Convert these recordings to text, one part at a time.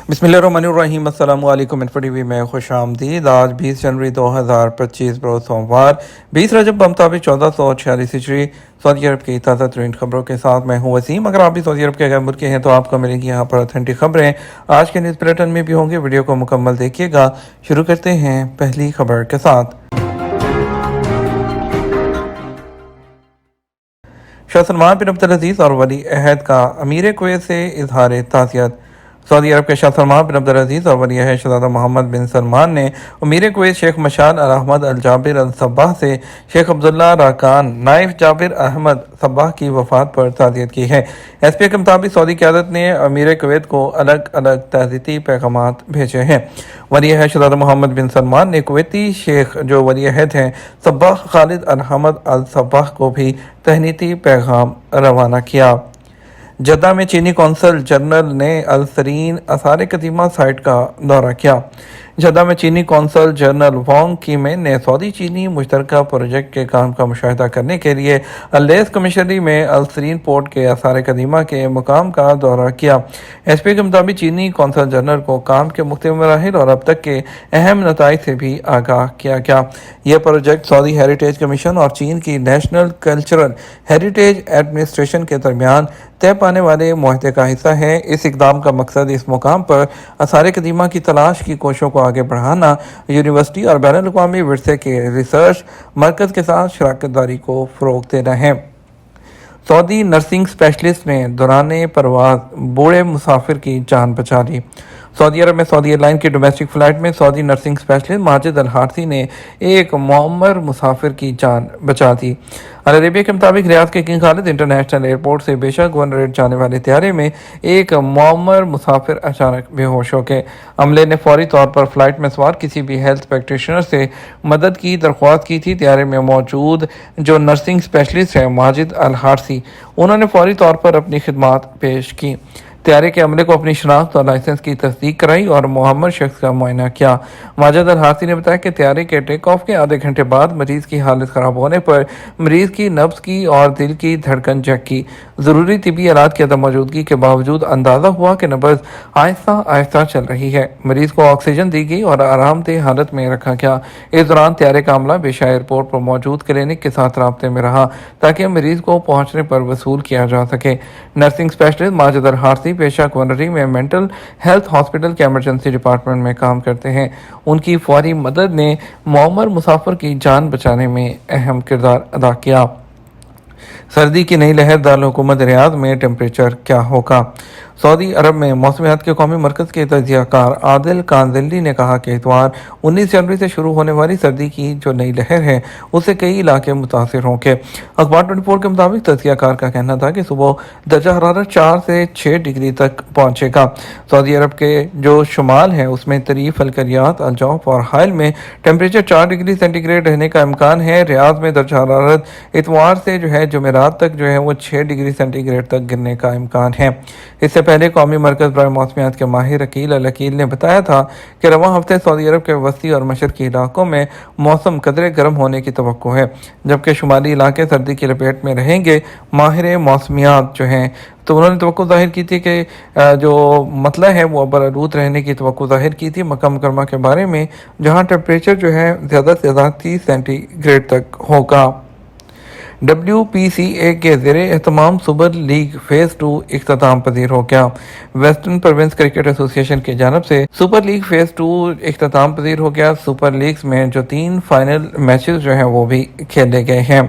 बिस्मिल्लाहिर्रहमानिर्रहीम। अस्सलाम वालेकुम। टीवी में खुश आमदीद। आज 20 जनवरी 2025 रोज़ सोमवार 20 रजब मुताबिक 1446 हिजरी सऊदी अरब की ताज़ा तरीन खबरों के साथ मैं हूँ वसीम। अगर आप भी सऊदी अरब के गैर मुल्की हैं तो आपको मिलेंगी यहाँ पर ऑथेंटिक खबरें। आज के न्यूज़ बुलेटिन में भी होंगे, वीडियो को मुकम्मल देखिएगा। शुरू करते हैं पहली खबर के साथ। शाह सलमान बिन अब्दुल अजीज़ और वली अहद का अमीर कुवैत से इजहार ताज़ियत। सऊदी अरब के शाह सलमान बिन अब्दुल अजीज़ और वली अहद शहज़ादा मोहम्मद बिन सलमान ने अमीर कुवैत शेख मशाल अल अहमद अल जाबिर अल सब्बाह से शेख अब्दुल्ला राकान नाइफ जाबिर अहमद सब्बाह की वफ़ात पर ताज़ियत की है। एसपी के मुताबिक सऊदी क़यादत ने अमीर कुवैत को अलग अलग ताज़ियती पैगामात भेजे हैं। वली अहद शहज़ादा मोहम्मद बिन सलमान ने कुवैती शेख जो वली अहद हैं सब्बाह खालिद अल अहमद अल सब्बाह को भी तहनीती पैगाम रवाना किया। जद्दा में चीनी कौंसल जनरल ने अल सरीन आसार कदीमा साइट का दौरा किया। जद्दा में चीनी कौंसल जनरल वांग कीमेन ने सऊदी चीनी मुश्तरका प्रोजेक्ट के काम का मुशाहिदा करने के लिए अल्लेस कमिश्नरी में अल सरीन पोर्ट के आसार कदीमा के मुकाम का दौरा किया। एसपी के मुताबिक चीनी कौंसल जनरल को काम के मुख्तलिफ मराहिल और अब तक के अहम नताइज से भी आगाह किया गया। यह प्रोजेक्ट सऊदी हेरिटेज कमीशन और चीन की नेशनल कल्चरल हेरिटेज एडमिनिस्ट्रेशन के दरमियान तय पाने वाले मुआहदे का हिस्सा है। इस इकदाम का मकसद इस मुकाम पर आसार कदीमा की तलाश की कोशिशों को आगे बढ़ाना, यूनिवर्सिटी और बैनुल अक़वामी विरसे के रिसर्च मरकज़ के साथ शराकत दारी को फ़रोग़ देना है। सऊदी नर्सिंग स्पेशलिस्ट ने दौरान परवाज़ बूढ़े मुसाफिर की जान बचा ली। सऊदी अरब में सऊदी एयरलाइन की डोमेस्टिक फ़्लाइट में सऊदी नर्सिंग स्पेशलिस्ट माजिद अल हारसी ने एक मुअम्मर मुसाफिर की जान बचा दी। अल अरेबिया के मुताबिक रियाद के किंग खालिद इंटरनेशनल एयरपोर्ट से बेशक गवर्नरेट जाने वाले त्यारे में एक मुअम्मर मुसाफिर अचानक बेहोश हो गए। अमले ने फौरी तौर पर फ्लाइट में सवार किसी भी हेल्थ प्रैक्टिशनर से मदद की दरख्वास्त की थी। त्यारे में मौजूद जो नर्सिंग स्पेशलिस्ट है माजिद अल हारसी, उन्होंने फौरी तौर पर अपनी खिदमात पेश की। त्यारे के अमले को अपनी शनाख्त और लाइसेंस की तस्दीक कराई और मुहम्मद शख्स का मुआयना किया। माजिद अल हारसी ने बताया कि त्यारे के टेक ऑफ के आधे घंटे बाद मरीज की हालत ख़राब होने पर मरीज की नब्ज़ की और दिल की धड़कन चेक की। ज़रूरी तिबी आलात की अदम मौजूदगी के बावजूद अंदाज़ा हुआ कि नब्ज़ आहिस्ता आहिस्ता चल रही है। मरीज को ऑक्सीजन दी गई और आरामदेह हालत में रखा गया। इस दौरान त्यारे का अमला बेशा एयरपोर्ट पर मौजूद क्लिनिक के साथ राब्ते में रहा ताकि मरीज को पहुँचने पर वसूल किया जा सके। नर्सिंग स्पेशलिस्ट माजिद अल हारसी पेशा गवर्नरी में मेंटल हेल्थ हॉस्पिटल के एमरजेंसी डिपार्टमेंट में काम करते हैं। उनकी फौरी मदद ने मुअम्मर मुसाफिर की जान बचाने में अहम किरदार अदा किया। सर्दी की नई लहर दारुल हुकूमत रियाद में टेम्परेचर क्या होगा। सऊदी अरब में मौसमियात के कौमी मरकज़ के तजियाकार आदिल कांजिली ने कहा कि इतवार 19 जनवरी से शुरू होने वाली सर्दी की जो नई लहर है उससे कई इलाके मुतासिर होंगे। अखबार 24 के मुताबिक तजियाकार का कहना था कि सुबह दर्जा हरारत 4 से 6 डिग्री तक पहुँचेगा। सऊदी अरब के जो शुमाल है उसमें तरीफ अलकरियात अलजौफ और हाइल में टेम्परेचर 4 डिग्री सेंटीग्रेड रहने का इम्कान है। रियाद में दर्जा हरारत इतवार से जो है जुमेरात तक जो है वो 6 डिग्री सेंटीग्रेड तक गिरने का इम्कान है। इससे पहले कौमी मरकज़ बराए मौसमियात के माहिर अकील अल अकील ने बताया था कि रवां हफ्ते सऊदी अरब के वस्ती और मशरकी इलाकों में मौसम कदरे गर्म होने की तवक्को है, जबकि शुमाली इलाके सर्दी की लपेट में रहेंगे। माहिर मौसमियात जो हैं तो उन्होंने तवक्को ज़ाहिर की थी कि जो मतला है वो बरालूद रहने की तवक्को ज़ाहिर की थी मक्का मुकरमा के बारे में, जहाँ टेम्परेचर जो है ज़्यादा से ज़्यादा 30 सेंटीग्रेड तक होगा। WPCA के ज़ेरे एहतमाम सुपर लीग फेज़ 2 इख्तिताम पजीर हो गया। वेस्टर्न प्रोविंस क्रिकेट एसोसिएशन की जानब से सुपर लीग फेज़ 2 इख्तिताम पजीर हो गया। सुपर लीग्स में जो 3 फाइनल मैचेस जो हैं वो भी खेले गए हैं।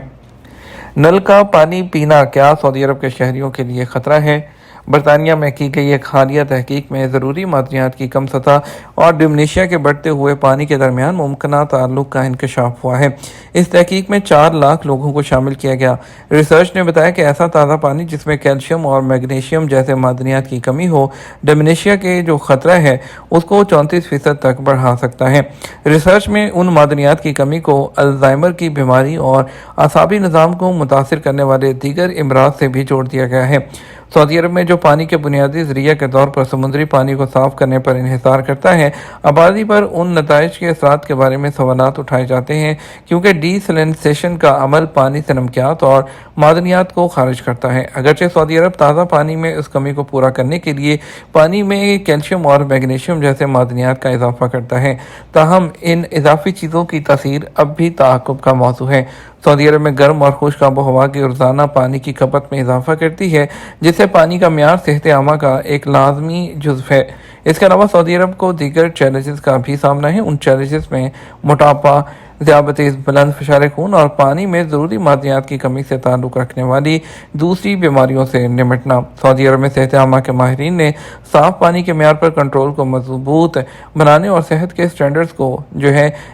नल का पानी पीना क्या सऊदी अरब के शहरियों के लिए ख़तरा है। बरतानिया में की गई एक हालिया तहकीक में ज़रूरी मादनियात की कम सतह और डिमनीशिया के बढ़ते हुए पानी के दरमियान मुमकिन ताल्लुक का इंकशाफ हुआ है। इस तहकीक में 4 लाख लोगों को शामिल किया गया। रिसर्च ने बताया कि ऐसा ताज़ा पानी जिसमें कैल्शियम और मैग्नीशियम जैसे मादनियात की कमी हो डिमनीशिया के जो ख़तरा है उसको 34% तक बढ़ा सकता है। रिसर्च में उन मादनियात की कमी को अल्जाइमर की बीमारी और असाबी निज़ाम को मुतासिर करने वाले दीगर अमराज से भी जोड़ दिया गया है। सऊदी अरब में जो पानी के बुनियादी ज़रिया के तौर पर समुद्री पानी को साफ़ करने पर इन्हिसार करता है, आबादी पर उन नताइज के असरात के बारे में सवालात उठाए जाते हैं, क्योंकि डीसैलिनेशन का अमल पानी से नमकियात और मादनियात को खारिज करता है। अगरचे सऊदी अरब ताज़ा पानी में इस कमी को पूरा करने के लिए पानी में कैल्शियम और मैग्नीशियम जैसे मादनियात का इजाफा करता है, ताहम इन इजाफी चीज़ों की तासीर अब भी ताक़ुब का मौजू है। सऊदी अरब में गर्म और खुश्क आबोहवा की रोज़ाना पानी की खपत में इजाफा करती है, जिससे पानी का म्यार सेहत आमा का एक लाजमी जुज़्व है। इसके अलावा सऊदी अरब को दीगर चैलेंजेस का भी सामना है। उन चैलेंजेस में मोटापा, ज़ियाबतीस, बुलंद फ़िशार खून और पानी में ज़रूरी मादनियात की कमी से ताल्लुक़ रखने वाली दूसरी बीमारियों से निपटना। सऊदी अरब में सेहत आमा के माहिरीन ने साफ़ पानी के म्यार पर कंट्रोल को मजबूत बनाने और सेहत के स्टैंडर्ड्स को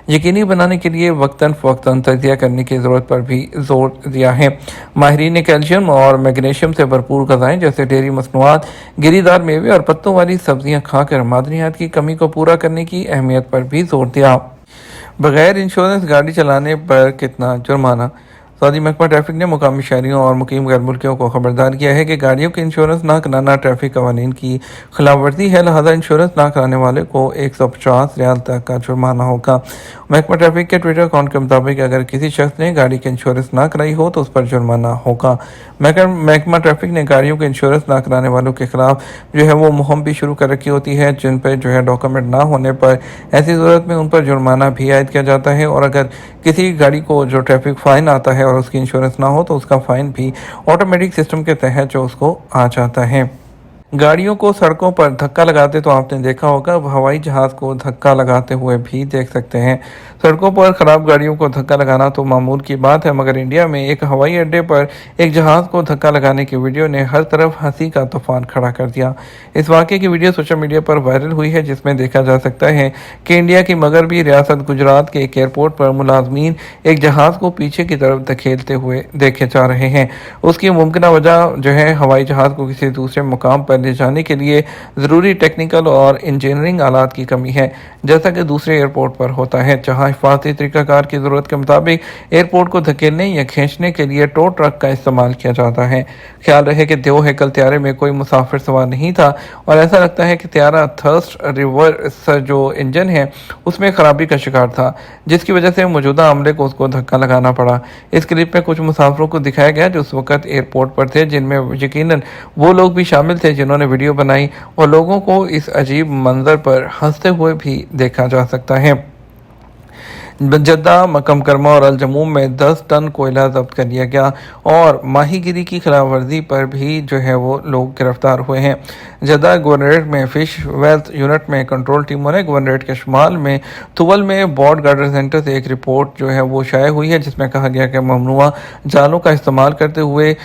यकीनी बनाने के लिए वक्तन फ़वक्तन तज़किया करने की ज़रूरत पर भी ज़ोर दिया है। माहिरीन ने कैल्शियम और मैग्नीशियम से भरपूर ग़िज़ाएँ जैसे डेयरी मसनूआत, गिरीदार मेवे और पत्तों वाली सब्ज़ियाँ खाकर मादनियात की कमी को पूरा करने की अहमियत पर भी ज़ोर दिया। बगैर इंश्योरेंस गाड़ी चलाने पर कितना जुर्माना। सऊदी महकमा ट्रैफिक ने मुकामी शहरियों और मुकीम गैर मुल्कियों को खबरदार किया है कि गाड़ियों की इंश्योरेंस ना कराना ट्रैफिक कवानीन की खिलाफ वर्जी है, लिहाजा इंश्योरेंस ना कराने वाले को 150 रियाल तक का जुर्माना होगा। महकमा ट्रैफिक के ट्विटर अकाउंट के मुताबिक अगर किसी शख्स ने गाड़ी की इंश्योरेंस ना कराई हो तो उस पर जुर्माना होगा। महकमा ट्रैफिक ने गाड़ियों की इंश्योरेंस ना कराने वालों के खिलाफ वो मुहिम भी शुरू कर रखी होती है, जिन पर डॉक्यूमेंट ना होने पर ऐसी ज़रूरत में उन पर जुर्माना भी आयद किया जाता है। और अगर किसी गाड़ी को ट्रैफिक फ़ाइन आता है और उसकी इंश्योरेंस ना हो तो उसका फ़ाइन भी ऑटोमेटिक सिस्टम के तहत उसको आ जाता है। गाड़ियों को सड़कों पर धक्का लगाते तो आपने देखा होगा, अब हवाई जहाज़ को धक्का लगाते हुए भी देख सकते हैं। सड़कों पर ख़राब गाड़ियों को धक्का लगाना तो मामूल की बात है, मगर इंडिया में एक हवाई अड्डे पर एक जहाज़ को धक्का लगाने की वीडियो ने हर तरफ हंसी का तूफान खड़ा कर दिया। इस वाक़े की वीडियो सोशल मीडिया पर वायरल हुई है, जिसमें देखा जा सकता है कि इंडिया की मगरबी रियासत गुजरात के एक एयरपोर्ट पर मुलाजमीन एक जहाज़ को पीछे की तरफ धकेलते हुए देखे जा रहे हैं। उसकी मुमकिन वजह हवाई जहाज़ को किसी दूसरे मुकाम पर ले जाने के लिए ज़रूरी टेक्निकल और इंजीनियरिंग आलात की कमी है, जैसा कि दूसरे एयरपोर्ट पर होता है, जहां हिफाजती तरीक़ाकार की ज़रूरत के मुताबिक एयरपोर्ट को धकेलने या खींचने के लिए टो ट्रक का इस्तेमाल किया जाता है। ख्याल रहे कि दो हेकल त्यारे में कोई मुसाफिर सवार नहीं था और ऐसा लगता है कि त्यारा थर्स्ट रिवर्स इंजन है उसमें ख़राबी का शिकार था, जिसकी वजह से मौजूदा अमले को उसको धक्का लगाना पड़ा। इस क्लिप में कुछ मुसाफिरों को दिखाया गया जो उस वक्त एयरपोर्ट पर थे, जिनमें यकीनन वो लोग भी शामिल थे जिन्होंने वीडियो बनाई, और लोगों को इस अजीब मंजर पर हंसते हुए भी देखा जा सकता है। जद्दा, मक्का मुकरमा और अल जमूम में 10 टन कोयला जब्त कर लिया गया और माहीगिरी की खिलाफ वर्जी पर भी वो लोग गिरफ्तार हुए हैं। जद्दा गवर्नरेट में फिश वेल्थ यूनिट में कंट्रोल टीमों ने गवर्नरेट के शुमाल में तुवल में बॉर्ड गार्डर सेंटर से एक रिपोर्ट वो शाये हुई है, जिसमें कहा गया कि ममनुआ जालों का इस्तेमाल करते हुए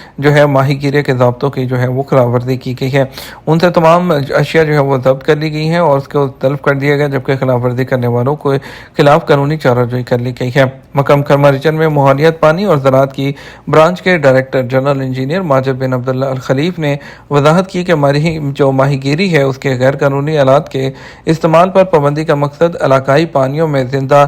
माहीगिरी के ज़ाब्तों की वो खिलाफ वर्जी की गई है। उनसे तमाम अशिया वो जब्त कर ली गई हैं और उसको तलब कर दिया गया, जबकि खिलाफ वर्जी करने वालों के खिलाफ कानूनी चाराजोई कर ली गई है। मक्का मुकरमा रीजन में माहौलियात, पानी और ज़राअत की ब्रांच के डायरेक्टर जनरल इंजीनियर माजिद बिन अब्दुल्ला अल खलीफ ने वजाहत की कि माहीगीरी है उसके गैर कानूनी आलात के इस्तेमाल पर पाबंदी का मकसद इलाकाई पानियों में जिंदा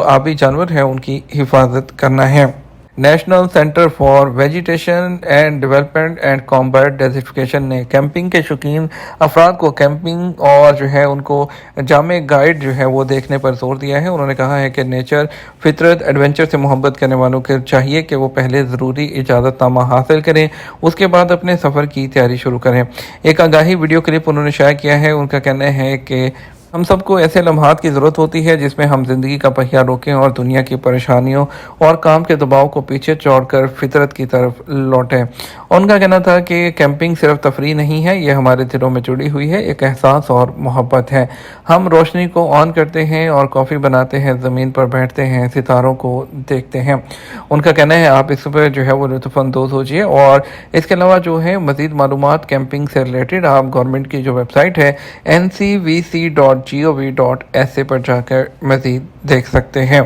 आबी जानवर हैं उनकी हिफाजत करना है। National centre for vegetation and development and combat desertification ने कैंपिंग के शौकीन अफराद को कैंपिंग और उनको जामे गाइड वो देखने पर जोर दिया है। उन्होंने कहा है कि नेचर, फितरत, एडवेंचर से मोहब्बत करने वालों को चाहिए कि वो पहले ज़रूरी इजाज़तनामा हासिल करें, उसके बाद अपने सफ़र की तैयारी शुरू करें। एक आगाही वीडियो क्लिप उन्होंने शाया किया है। उनका कहना है कि हम सबको ऐसे लम्हात की ज़रूरत होती है जिसमें हम ज़िंदगी का पहिया रोकें और दुनिया की परेशानियों और काम के दबाव को पीछे छोड़कर फितरत की तरफ लौटें। उनका कहना था कि कैंपिंग सिर्फ तफरीह नहीं है, ये हमारे दिलों में जुड़ी हुई है, एक एहसास और मोहब्बत है। हम रोशनी को ऑन करते हैं और कॉफ़ी बनाते हैं, ज़मीन पर बैठते हैं, सितारों को देखते हैं। उनका कहना है आप इस पर वो लुत्फ़अंदोज़ होजिए। और इसके अलावा मज़ीद मालूमात कैंपिंग से रिलेटेड आप गवर्नमेंट की वेबसाइट है ncvc.gov.sa पर जाकर मज़ीद देख सकते हैं।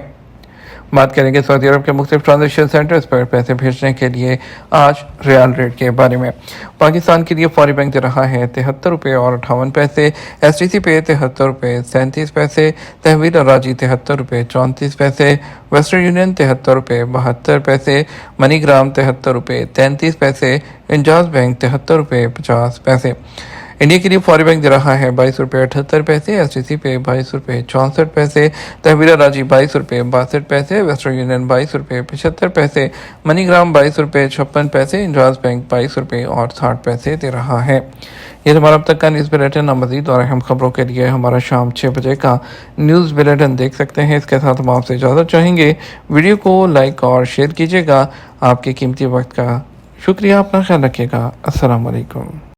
بات کریں گے سعودی عرب کے مختلف ٹرانزیکشن سینٹرز پر پیسے بھیجنے کے لیے آج ریال ریٹ کے بارے میں۔ پاکستان کے لیے فوری بینک دے رہا ہے 73 روپے اور 58 پیسے، ایس ٹی سی پے 73 روپے 37 پیسے، تحویل راجی 73 روپے 34 پیسے، ویسٹرن یونین 73 روپے 72 پیسے، منی گرام 73 روپے 33 پیسے، انجاز بینک 73 روپے 50 پیسے۔ انڈیا کے لیے فوری بینک دے رہا ہے 22 روپے 78 پیسے، ایس ٹی سی پے 22 روپے 64 پیسے، تحویل راجی 22 روپے 62 پیسے، ویسٹرن یونین 22 روپے 75 پیسے، منی گرام 22 روپے 56 پیسے، انجاز بینک 22 روپے اور 60 پیسے دے رہا ہے۔ یہ ہمارا اب تک کا نیوز بلیٹن۔ مزید اور اہم خبروں کے لیے ہمارا شام 6 بجے کا نیوز بلیٹن دیکھ سکتے ہیں۔ اس کے ساتھ ہم آپ سے اجازت چاہیں گے، ویڈیو کو لائک اور شیئر کیجیے گا۔ آپ کے قیمتی وقت کا شکریہ، اپنا خیال رکھیے گا۔ السلام علیکم۔